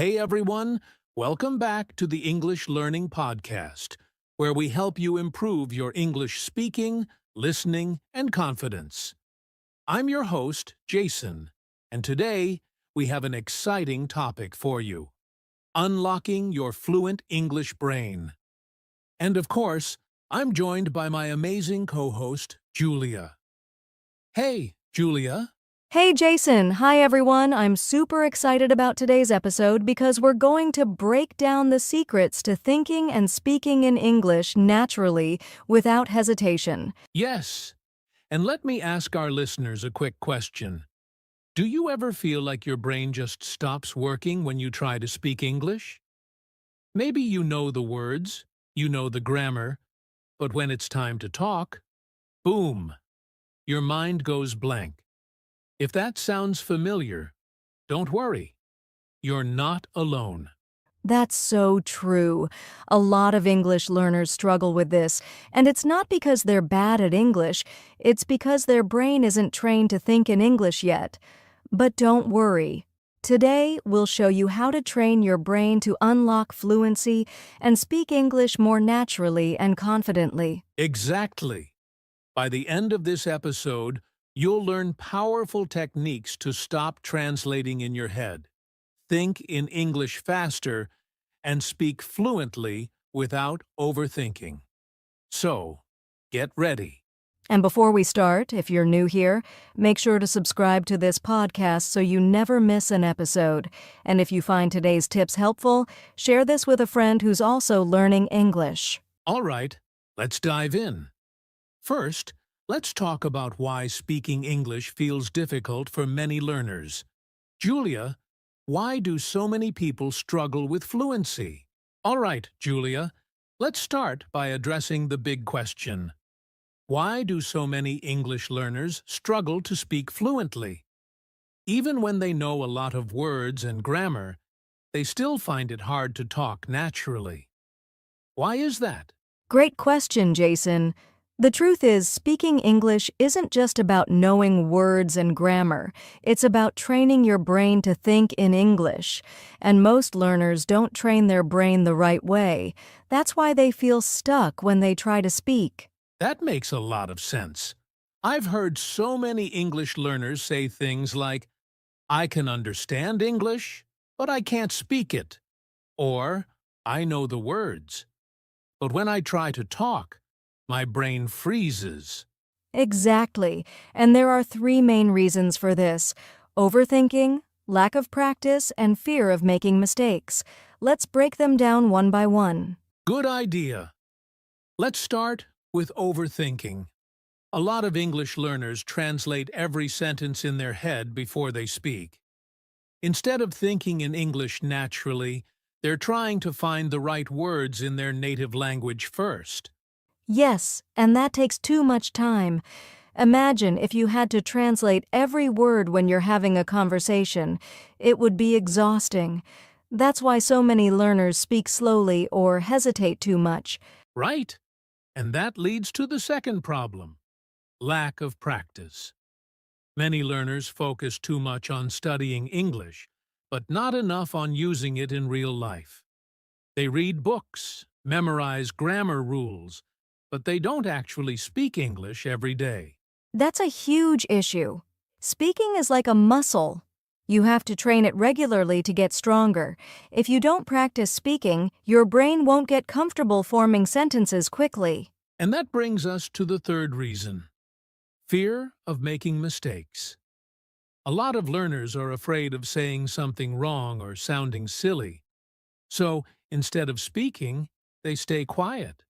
Hey everyone, welcome back to the English Learning Podcast, where we help you improve your English speaking, listening, and confidence. I'm your host, Jason, and today we have an exciting topic for you: unlocking your fluent English brain. And of course, I'm joined by my amazing co-host, Julia. Hey, Julia. Hey Jason, hi everyone. I'm super excited about today's episode because we're going to break down the secrets to thinking and speaking in English naturally without hesitation. Yes, and let me ask our listeners a quick question. Do you ever feel like your brain just stops working when you try to speak English? Maybe you know the words, you know the grammar, but when it's time to talk, boom, your mind goes blank. If that sounds familiar, don't worry. You're not alone. That's so true. A lot of English learners struggle with this, and it's not because they're bad at English, it's because their brain isn't trained to think in English yet. But don't worry. Today, we'll show you how to train your brain to unlock fluency and speak English more naturally and confidently. Exactly. By the end of this episode, you'll learn powerful techniques to stop translating in your head, think in English faster, and speak fluently without overthinking. So, get ready. And before we start, if you're new here, make sure to subscribe to this podcast so you never miss an episode. And if you find today's tips helpful, share this with a friend who's also learning English. All right, let's dive in. First, let's talk about why speaking English feels difficult for many learners. Julia, why do so many people struggle with fluency? All right, Julia, let's start by addressing the big question. Why do so many English learners struggle to speak fluently? Even when they know a lot of words and grammar, they still find it hard to talk naturally. Why is that? Great question, Jason. The truth is, speaking English isn't just about knowing words and grammar. It's about training your brain to think in English. And most learners don't train their brain the right way. That's why they feel stuck when they try to speak. That makes a lot of sense. I've heard so many English learners say things like, I can understand English, but I can't speak it. Or, I know the words, but when I try to talk, my brain freezes. Exactly. And there are three main reasons for this: overthinking, lack of practice, and fear of making mistakes. Let's break them down one by one. Good idea. Let's start with overthinking. A lot of English learners translate every sentence in their head before they speak. Instead of thinking in English naturally, they're trying to find the right words in their native language first. Yes, and that takes too much time. Imagine if you had to translate every word when you're having a conversation. It would be exhausting. That's why so many learners speak slowly or hesitate too much. Right? And that leads to the second problem: lack of practice. Many learners focus too much on studying English, but not enough on using it in real life. They read books, memorize grammar rules, but they don't actually speak English every day. That's a huge issue. Speaking is like a muscle. You have to train it regularly to get stronger. If you don't practice speaking, your brain won't get comfortable forming sentences quickly. And that brings us to the third reason: fear of making mistakes. A lot of learners are afraid of saying something wrong or sounding silly. So, instead of speaking, they stay quiet.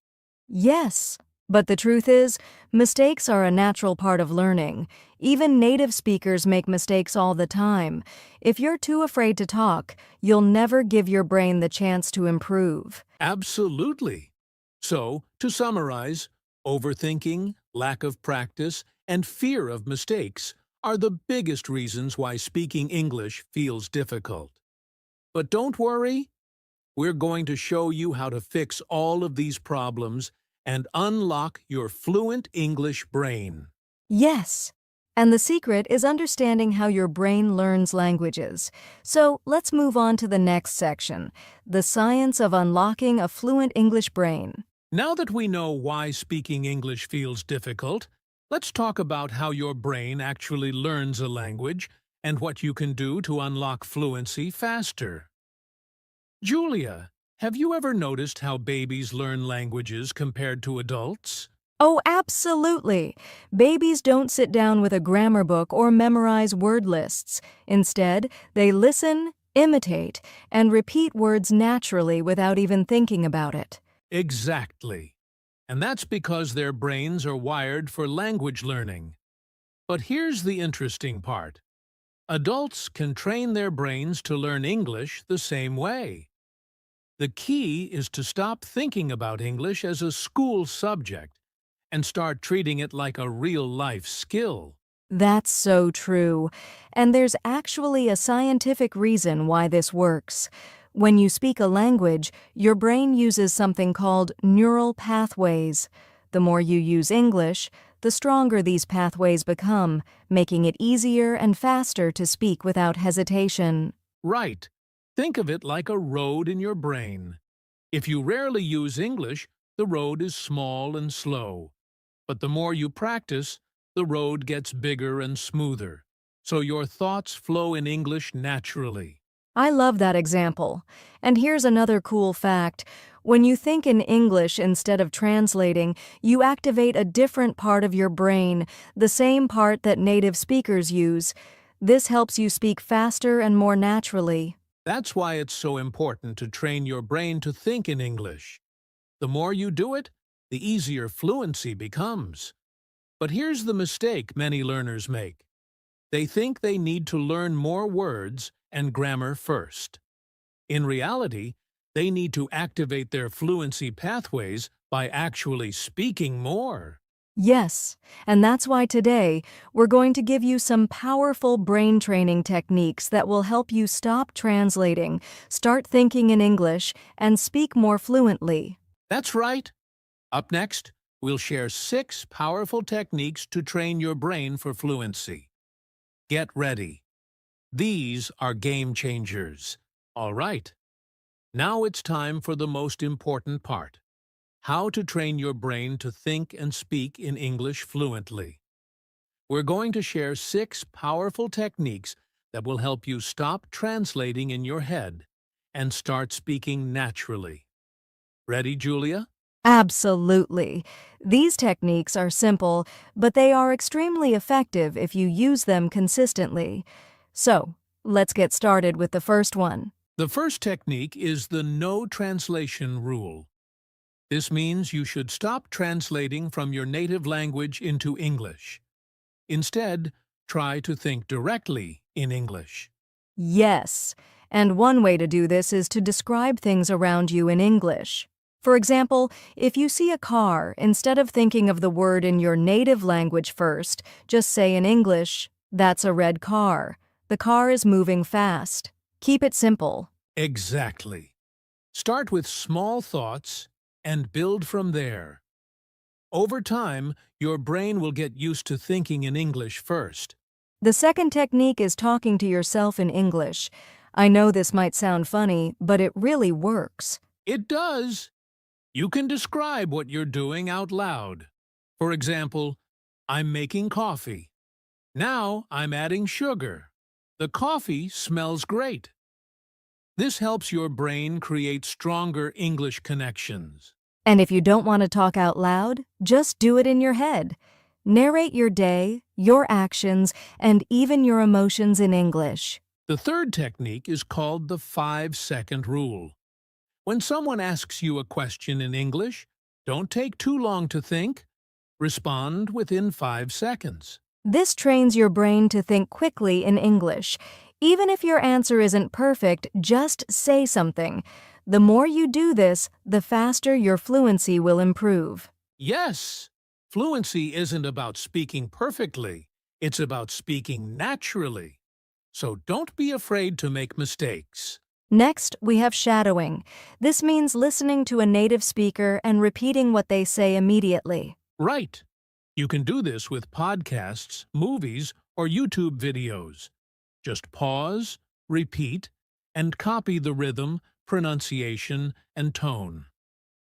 Yes, but the truth is, mistakes are a natural part of learning. Even native speakers make mistakes all the time. If you're too afraid to talk, you'll never give your brain the chance to improve. Absolutely. So, to summarize, overthinking, lack of practice, and fear of mistakes are the biggest reasons why speaking English feels difficult. But don't worry, we're going to show you how to fix all of these problems and unlock your fluent English brain. Yes. And the secret is understanding how your brain learns languages. So let's move on to the next section, the science of unlocking a fluent English brain. Now that we know why speaking English feels difficult, let's talk about how your brain actually learns a language and what you can do to unlock fluency faster. Julia, have you ever noticed how babies learn languages compared to adults? Oh, absolutely. Babies don't sit down with a grammar book or memorize word lists. Instead, they listen, imitate, and repeat words naturally without even thinking about it. Exactly. And that's because their brains are wired for language learning. But here's the interesting part. Adults can train their brains to learn English the same way. The key is to stop thinking about English as a school subject and start treating it like a real-life skill. That's so true. And there's actually a scientific reason why this works. When you speak a language, your brain uses something called neural pathways. The more you use English, the stronger these pathways become, making it easier and faster to speak without hesitation. Right. Think of it like a road in your brain. If you rarely use English, the road is small and slow. But the more you practice, the road gets bigger and smoother, so your thoughts flow in English naturally. I love that example. And here's another cool fact. When you think in English instead of translating, you activate a different part of your brain, the same part that native speakers use. This helps you speak faster and more naturally. That's why it's so important to train your brain to think in English. The more you do it, the easier fluency becomes. But here's the mistake many learners make. They think they need to learn more words and grammar first. In reality, they need to activate their fluency pathways by actually speaking more. Yes, and that's why today we're going to give you some powerful brain training techniques that will help you stop translating, start thinking in English, and speak more fluently. That's right. Up next, we'll share 6 powerful techniques to train your brain for fluency. Get ready. These are game changers. All right. Now it's time for the most important part. How to train your brain to think and speak in English fluently. We're going to share 6 powerful techniques that will help you stop translating in your head and start speaking naturally. Ready, Julia? Absolutely. These techniques are simple, but they are extremely effective if you use them consistently. So, let's get started with the first one. The first technique is the no translation rule. This means you should stop translating from your native language into English. Instead, try to think directly in English. Yes, and one way to do this is to describe things around you in English. For example, if you see a car, instead of thinking of the word in your native language first, just say in English, "That's a red car. The car is moving fast." Keep it simple. Exactly. Start with small thoughts and build from there. Over time, your brain will get used to thinking in English first. The second technique is talking to yourself in English. I know this might sound funny, but it really works. It does. You can describe what you're doing out loud. For example, I'm making coffee. Now I'm adding sugar. The coffee smells great. This helps your brain create stronger English connections. And if you don't want to talk out loud, just do it in your head. Narrate your day, your actions, and even your emotions in English. The third technique is called the 5-second rule. When someone asks you a question in English, don't take too long to think. Respond within 5 seconds. This trains your brain to think quickly in English. Even if your answer isn't perfect, just say something. The more you do this, the faster your fluency will improve. Yes, fluency isn't about speaking perfectly. It's about speaking naturally. So don't be afraid to make mistakes. Next, we have shadowing. This means listening to a native speaker and repeating what they say immediately. Right. You can do this with podcasts, movies, or YouTube videos. Just pause, repeat, and copy the rhythm, pronunciation, and tone.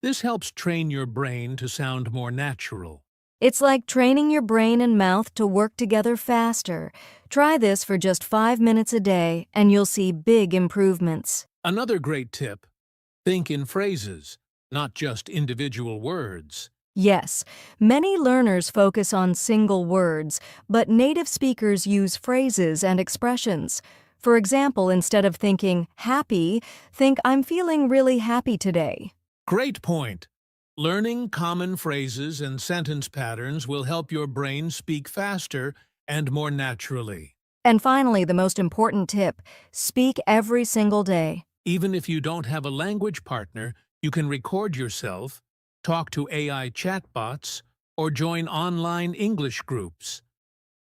This helps train your brain to sound more natural. It's like training your brain and mouth to work together faster. Try this for just 5 minutes a day, and you'll see big improvements. Another great tip: think in phrases, not just individual words. Yes, many learners focus on single words, but native speakers use phrases and expressions. For example, instead of thinking happy, think I'm feeling really happy today. Great point. Learning common phrases and sentence patterns will help your brain speak faster and more naturally. And finally, the most important tip: speak every single day. Even if you don't have a language partner, you can record yourself, talk to AI chatbots, or join online English groups.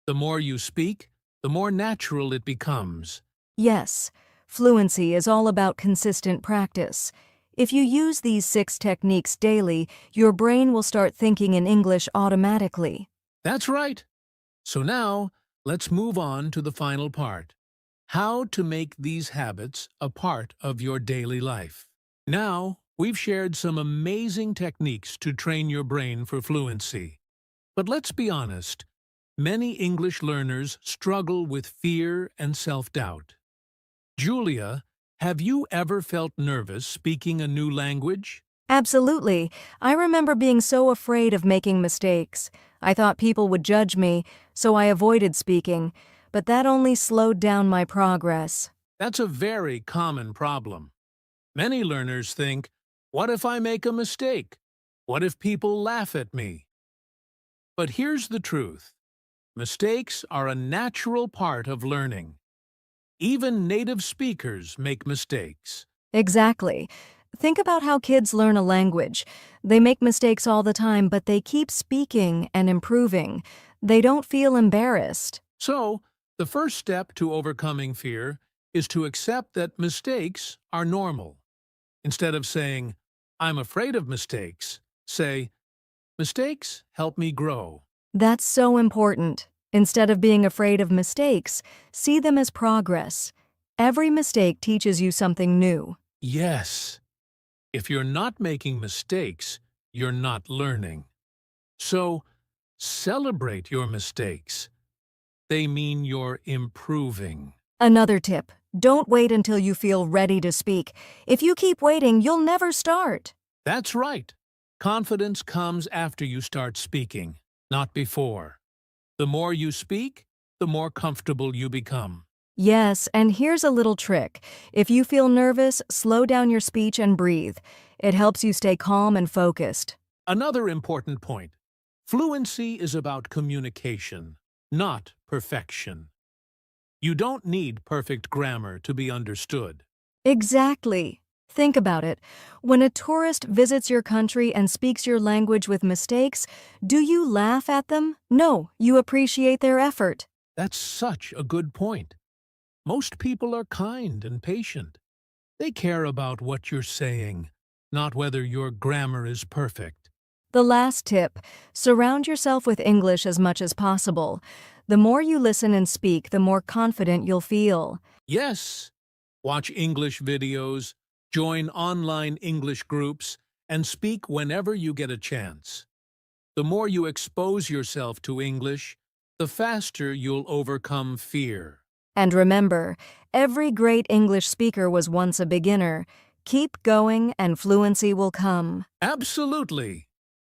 The more you speak, the more natural it becomes. Yes, fluency is all about consistent practice. If you use these 6 techniques daily, your brain will start thinking in English automatically. That's right. So now, let's move on to the final part: how to make these habits a part of your daily life. Now, we've shared some amazing techniques to train your brain for fluency. But let's be honest, many English learners struggle with fear and self-doubt. Julia, have you ever felt nervous speaking a new language? Absolutely. I remember being so afraid of making mistakes. I thought people would judge me, so I avoided speaking, but that only slowed down my progress. That's a very common problem. Many learners think, what if I make a mistake? What if people laugh at me? But here's the truth: mistakes are a natural part of learning. Even native speakers make mistakes. Exactly. Think about how kids learn a language. They make mistakes all the time, but they keep speaking and improving. They don't feel embarrassed. So, the first step to overcoming fear is to accept that mistakes are normal. Instead of saying, I'm afraid of mistakes, say, mistakes help me grow. That's so important. Instead of being afraid of mistakes, see them as progress. Every mistake teaches you something new. Yes, if you're not making mistakes, you're not learning. So, celebrate your mistakes. They mean you're improving. Another tip: don't wait until you feel ready to speak. If you keep waiting, you'll never start. That's right. Confidence comes after you start speaking, not before. The more you speak, the more comfortable you become. Yes, and here's a little trick. If you feel nervous, slow down your speech and breathe. It helps you stay calm and focused. Another important point: fluency is about communication, not perfection. You don't need perfect grammar to be understood. Exactly. Think about it. When a tourist visits your country and speaks your language with mistakes, do you laugh at them? No, you appreciate their effort. That's such a good point. Most people are kind and patient. They care about what you're saying, not whether your grammar is perfect. The last tip: surround yourself with English as much as possible. The more you listen and speak, the more confident you'll feel. Yes, watch English videos, join online English groups, and speak whenever you get a chance. The more you expose yourself to English, the faster you'll overcome fear. And remember, every great English speaker was once a beginner. Keep going and fluency will come. Absolutely!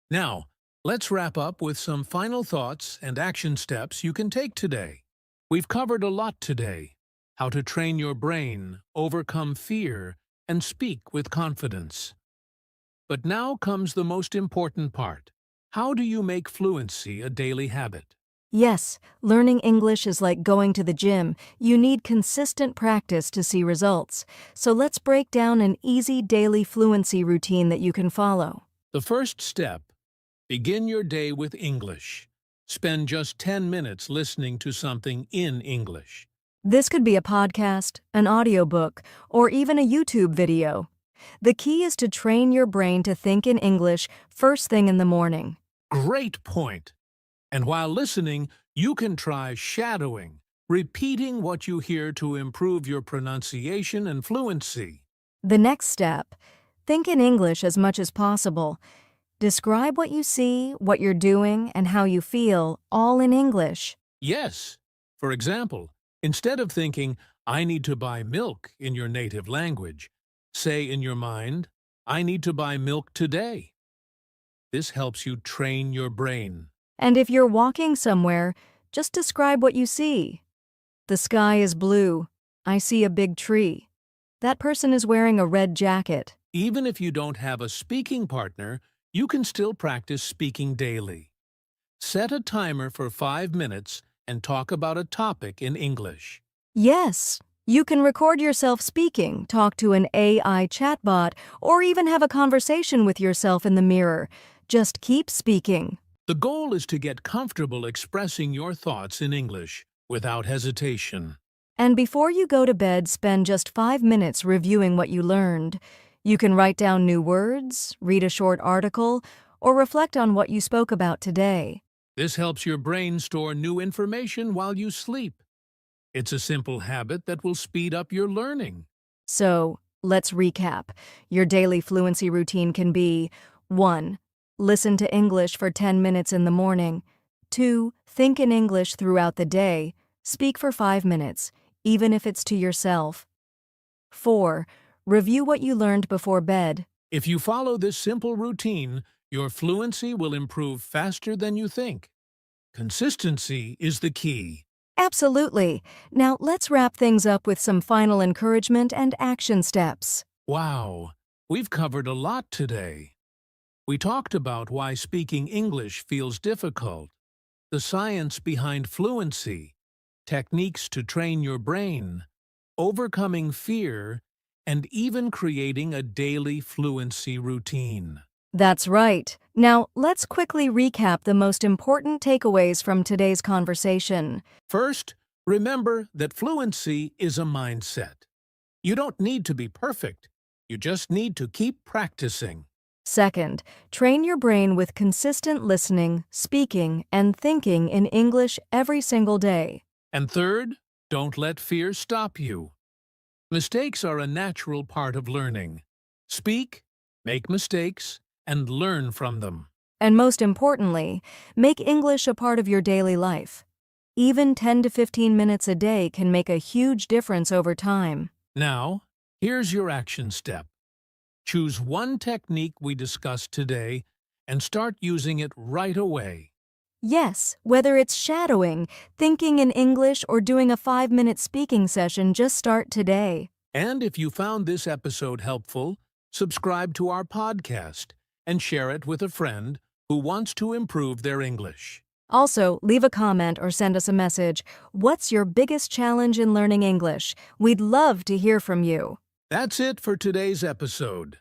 Now, let's wrap up with some final thoughts and action steps you can take today. We've covered a lot today: how to train your brain, overcome fear, and speak with confidence. But now comes the most important part. How do you make fluency a daily habit? Yes, learning English is like going to the gym. You need consistent practice to see results. So let's break down an easy daily fluency routine that you can follow. The first step: begin your day with English. Spend just 10 minutes listening to something in English. This could be a podcast, an audiobook, or even a YouTube video. The key is to train your brain to think in English first thing in the morning. Great point! And while listening, you can try shadowing, repeating what you hear to improve your pronunciation and fluency. The next step, think in English as much as possible. Describe what you see, what you're doing, and how you feel, all in English. Yes. For example, instead of thinking, I need to buy milk in your native language, say in your mind, I need to buy milk today. This helps you train your brain. And if you're walking somewhere, just describe what you see. The sky is blue. I see a big tree. That person is wearing a red jacket. Even if you don't have a speaking partner, you can still practice speaking daily. Set a timer for 5 minutes and talk about a topic in English. Yes, you can record yourself speaking, talk to an AI chatbot, or even have a conversation with yourself in the mirror. Just keep speaking. The goal is to get comfortable expressing your thoughts in English without hesitation. And before you go to bed, spend just 5 minutes reviewing what you learned. You can write down new words, read a short article, or reflect on what you spoke about today. This helps your brain store new information while you sleep. It's a simple habit that will speed up your learning. So, let's recap. Your daily fluency routine can be 1. Listen to English for 10 minutes in the morning. 2. Think in English throughout the day. Speak for 5 minutes, even if it's to yourself. 4. Review what you learned before bed. If you follow this simple routine, your fluency will improve faster than you think. Consistency is the key. Absolutely. Now let's wrap things up with some final encouragement and action steps. Wow, we've covered a lot today. We talked about why speaking English feels difficult, the science behind fluency, techniques to train your brain, overcoming fear, and even creating a daily fluency routine. That's right. Now let's quickly recap the most important takeaways from today's conversation. First, remember that fluency is a mindset. You don't need to be perfect. You just need to keep practicing. Second, train your brain with consistent listening, speaking, and thinking in English every single day. And third, don't let fear stop you. Mistakes are a natural part of learning. Speak, make mistakes, and learn from them. And most importantly, make English a part of your daily life. Even 10 to 15 minutes a day can make a huge difference over time. Now, here's your action step. Choose one technique we discussed today and start using it right away. Yes, whether it's shadowing, thinking in English, or doing a 5-minute speaking session, just start today. And if you found this episode helpful, subscribe to our podcast and share it with a friend who wants to improve their English. Also, leave a comment or send us a message. What's your biggest challenge in learning English? We'd love to hear from you. That's it for today's episode.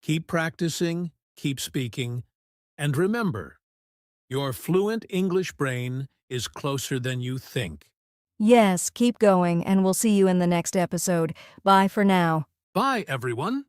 Keep practicing, keep speaking, and remember, your fluent English brain is closer than you think. Yes, keep going, and we'll see you in the next episode. Bye for now. Bye, everyone.